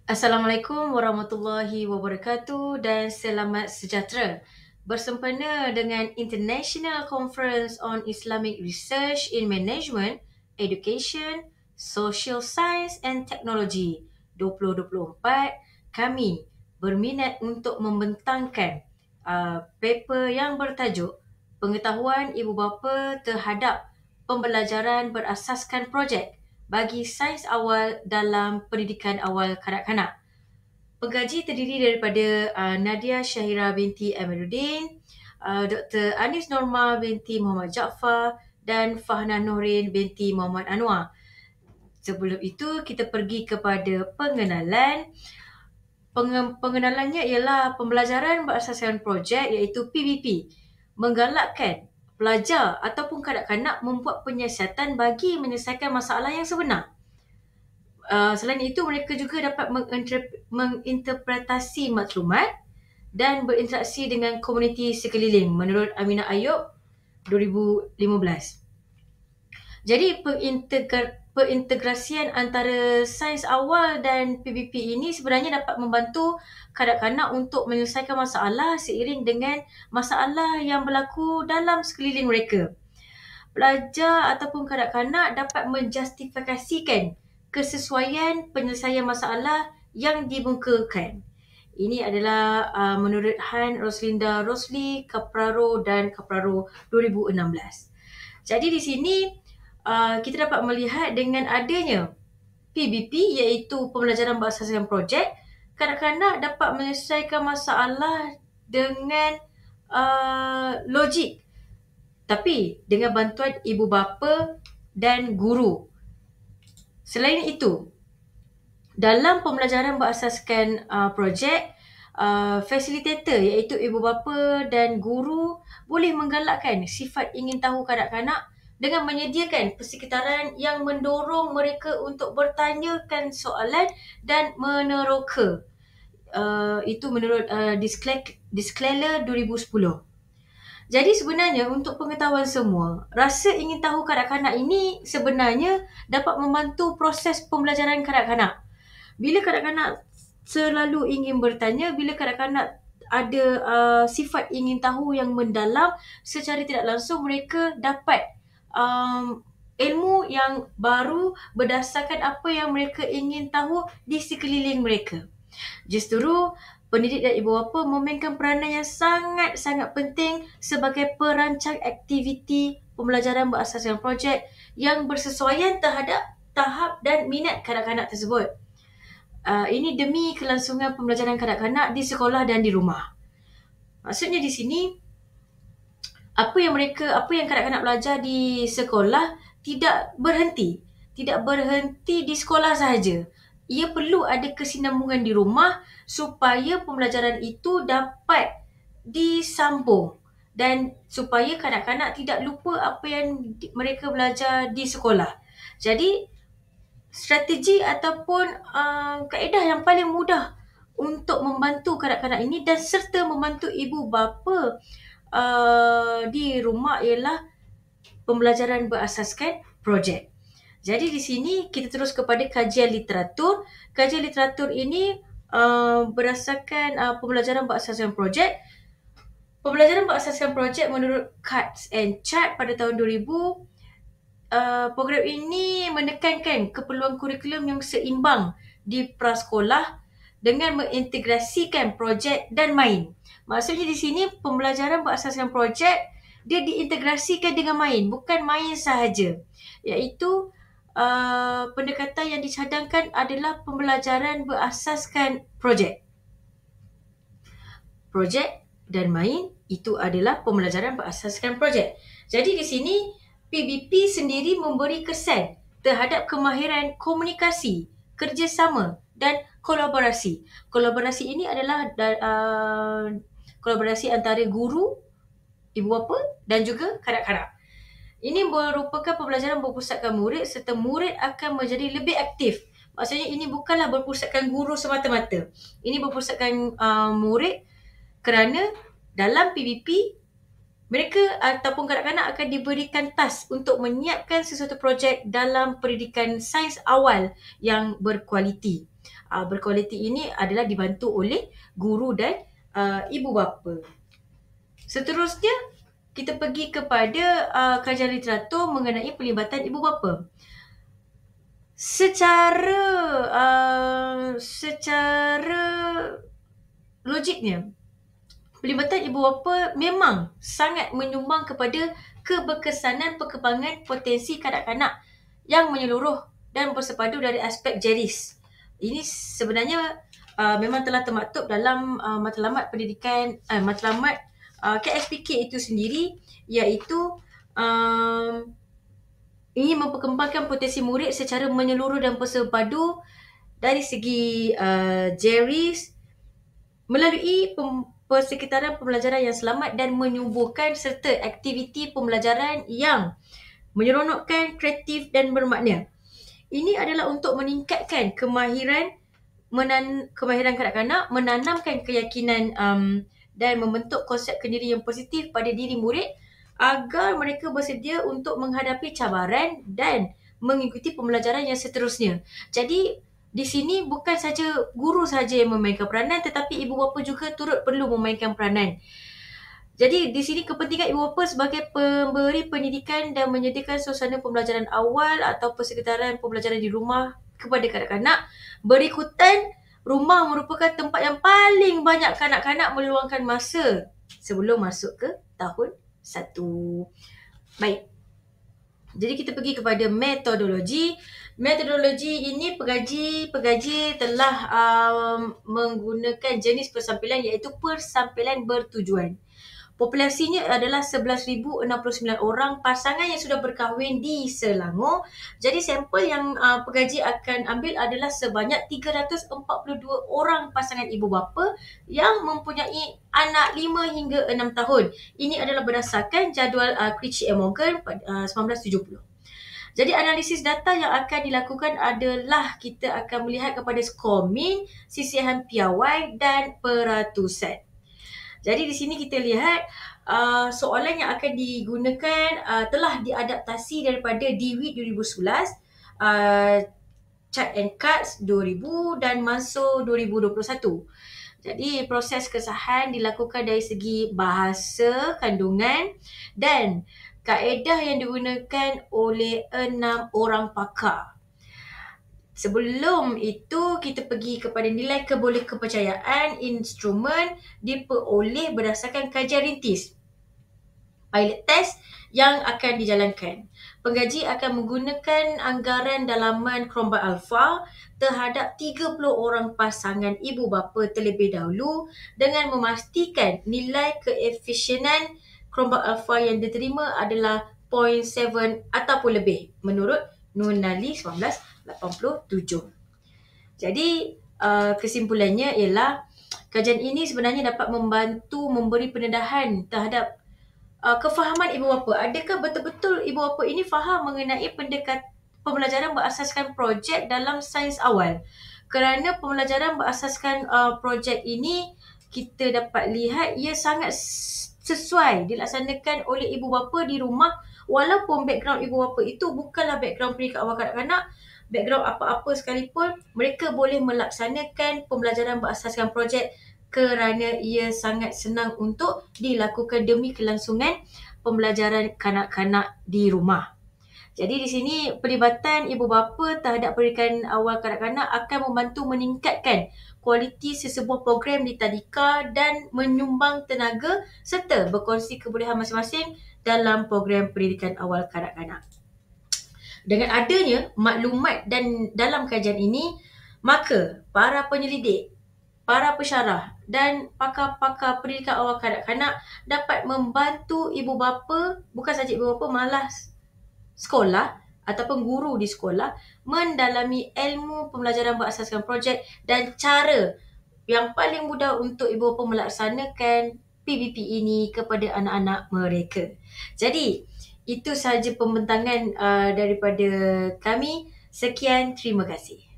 Assalamualaikum warahmatullahi wabarakatuh dan selamat sejahtera. Bersempena dengan International Conference on Islamic Research in Management, Education, Social Science and Technology 2024, kami berminat untuk membentangkan paper yang bertajuk Pengetahuan Ibu Bapa terhadap Pembelajaran Berasaskan Projek bagi sains awal dalam pendidikan awal kanak-kanak. Pengkaji terdiri daripada Nadia Syahira binti Amiruddin, Dr. Anis Norma binti Muhammad Jaafar dan Fahna Norin binti Muhammad Anwar. Sebelum itu, kita pergi kepada pengenalan. Pengenalannya ialah pembelajaran berasaskan projek iaitu PBP, menggalakkan pelajar ataupun kanak-kanak membuat penyiasatan bagi menyelesaikan masalah yang sebenar. Selain itu, mereka juga dapat menginterpretasi maklumat dan berinteraksi dengan komuniti sekeliling menurut Aminah Ayub 2015. Jadi perintegrasian antara sains awal dan PBP ini sebenarnya dapat membantu kanak-kanak untuk menyelesaikan masalah seiring dengan masalah yang berlaku dalam sekeliling mereka. Pelajar ataupun kanak-kanak dapat menjustifikasikan kesesuaian penyelesaian masalah yang dimukakan. Ini adalah menurut Han Roslinda Rosli, Kapraro dan Kapraro 2016. Jadi di sini kita dapat melihat dengan adanya PBP iaitu pembelajaran berasaskan projek, kanak-kanak dapat menyelesaikan masalah dengan logik, tapi dengan bantuan ibu bapa dan guru. Selain itu, dalam pembelajaran berasaskan projek, fasilitator iaitu ibu bapa dan guru boleh menggalakkan sifat ingin tahu kanak-kanak dengan menyediakan persekitaran yang mendorong mereka untuk bertanyakan soalan dan meneroka. Itu menurut Disclaimer 2010. Jadi sebenarnya untuk pengetahuan semua, rasa ingin tahu kanak-kanak ini sebenarnya dapat membantu proses pembelajaran kanak-kanak. Bila kanak-kanak selalu ingin bertanya, bila kanak-kanak ada sifat ingin tahu yang mendalam, secara tidak langsung mereka dapat ilmu yang baru berdasarkan apa yang mereka ingin tahu di sekeliling mereka. Justru pendidik dan ibu bapa memainkan peranan yang sangat-sangat penting sebagai perancang aktiviti pembelajaran berasaskan projek yang bersesuaian terhadap tahap dan minat kanak-kanak tersebut. Ini demi kelangsungan pembelajaran kanak-kanak di sekolah dan di rumah. Maksudnya di sini, apa yang kanak-kanak belajar di sekolah tidak berhenti di sekolah sahaja. Ia perlu ada kesinambungan di rumah supaya pembelajaran itu dapat disambung dan supaya kanak-kanak tidak lupa apa yang mereka belajar di sekolah. Jadi, strategi ataupun kaedah yang paling mudah untuk membantu kanak-kanak ini dan serta membantu ibu bapa di rumah ialah pembelajaran berasaskan projek. Jadi di sini kita terus kepada kajian literatur. Kajian literatur ini berdasarkan pembelajaran berasaskan projek. Pembelajaran berasaskan projek menurut Katz and Chart pada tahun 2000, program ini menekankan keperluan kurikulum yang seimbang di prasekolah dengan mengintegrasikan projek dan main. Maksudnya di sini pembelajaran berasaskan projek dia diintegrasikan dengan main, bukan main sahaja. Iaitu pendekatan yang dicadangkan adalah pembelajaran berasaskan projek. Projek dan main itu adalah pembelajaran berasaskan projek. Jadi di sini PBP sendiri memberi kesan terhadap kemahiran komunikasi, kerjasama dan kolaborasi. Kolaborasi ini adalah kolaborasi antara guru, ibu bapa dan juga kanak-kanak. Ini merupakan pembelajaran berpusatkan murid serta murid akan menjadi lebih aktif. Maksudnya ini bukanlah berpusatkan guru semata-mata. Ini berpusatkan murid kerana dalam PBP Mereka ataupun kanak-kanak akan diberikan task untuk menyiapkan sesuatu projek dalam pendidikan sains awal yang berkualiti. Berkualiti ini adalah dibantu oleh guru dan ibu bapa. Seterusnya, kita pergi kepada kajian literatur mengenai pelibatan ibu bapa. Secara logiknya, pelibatan ibu bapa memang sangat menyumbang kepada keberkesanan perkembangan potensi kanak-kanak yang menyeluruh dan bersepadu dari aspek jeris. Ini sebenarnya memang telah termaktub dalam matlamat pendidikan, matlamat KSPK itu sendiri, iaitu ingin memperkembangkan potensi murid secara menyeluruh dan bersepadu dari segi jeris melalui persekitaran pembelajaran yang selamat dan menyuburkan serta aktiviti pembelajaran yang menyeronokkan, kreatif dan bermakna. Ini adalah untuk meningkatkan kemahiran kanak-kanak, menanamkan keyakinan dan membentuk konsep kendiri yang positif pada diri murid agar mereka bersedia untuk menghadapi cabaran dan mengikuti pembelajaran yang seterusnya. Jadi di sini bukan saja guru saja yang memainkan peranan, tetapi ibu bapa juga turut perlu memainkan peranan. Jadi di sini kepentingan ibu bapa sebagai pemberi pendidikan dan menyediakan suasana pembelajaran awal atau persekitaran pembelajaran di rumah kepada kanak-kanak. Berikutan, rumah merupakan tempat yang paling banyak kanak-kanak meluangkan masa sebelum masuk ke tahun 1. Baik. Jadi kita pergi kepada metodologi. Metodologi ini pengkaji telah menggunakan jenis persampilan iaitu persampilan bertujuan. Populasinya adalah 11,069 orang pasangan yang sudah berkahwin di Selangor. Jadi sampel yang pengkaji akan ambil adalah sebanyak 342 orang pasangan ibu bapa yang mempunyai anak 5 hingga 6 tahun. Ini adalah berdasarkan jadual Critchley and Morgan 1970. Jadi analisis data yang akan dilakukan adalah kita akan melihat kepada skor min, sisihan piawai dan peratusan. Jadi di sini kita lihat soalan yang akan digunakan telah diadaptasi daripada DWIT 2011, Chart and Cards 2000 dan Manso 2021. Jadi proses kesahan dilakukan dari segi bahasa, kandungan dan kaedah yang digunakan oleh 6 orang pakar. Sebelum itu, kita pergi kepada nilai kepercayaan instrumen diperoleh berdasarkan kajian rintis. Pilot test yang akan dijalankan. Pengkaji akan menggunakan anggaran dalaman Chromebase Alpha terhadap 30 orang pasangan ibu bapa terlebih dahulu dengan memastikan nilai keefisienan Chromebase Alpha yang diterima adalah 0.7 ataupun lebih menurut Nunali 1987. Jadi kesimpulannya ialah kajian ini sebenarnya dapat membantu memberi pendedahan terhadap kefahaman ibu bapa. Adakah betul-betul ibu bapa ini faham mengenai pembelajaran berasaskan projek dalam sains awal? Kerana pembelajaran berasaskan projek ini kita dapat lihat ia sangat sesuai dilaksanakan oleh ibu bapa di rumah, walaupun background ibu bapa itu bukanlah background pendidikan awal kanak-kanak, background apa-apa sekalipun, mereka boleh melaksanakan pembelajaran berasaskan projek kerana ia sangat senang untuk dilakukan demi kelangsungan pembelajaran kanak-kanak di rumah. Jadi di sini pelibatan ibu bapa terhadap pendidikan awal kanak-kanak akan membantu meningkatkan kualiti sesebuah program di tadika dan menyumbang tenaga serta berkongsi kebolehan masing-masing dalam program pendidikan awal kanak-kanak. Dengan adanya maklumat dan dalam kajian ini, maka para penyelidik, para pensyarah dan pakar-pakar pendidikan awal kanak-kanak dapat membantu ibu bapa, bukan saja ibu bapa, malah sekolah ataupun guru di sekolah mendalami ilmu pembelajaran berasaskan projek dan cara yang paling mudah untuk ibu bapa melaksanakan PBP ini kepada anak-anak mereka. Jadi, itu sahaja pembentangan daripada kami. Sekian, terima kasih.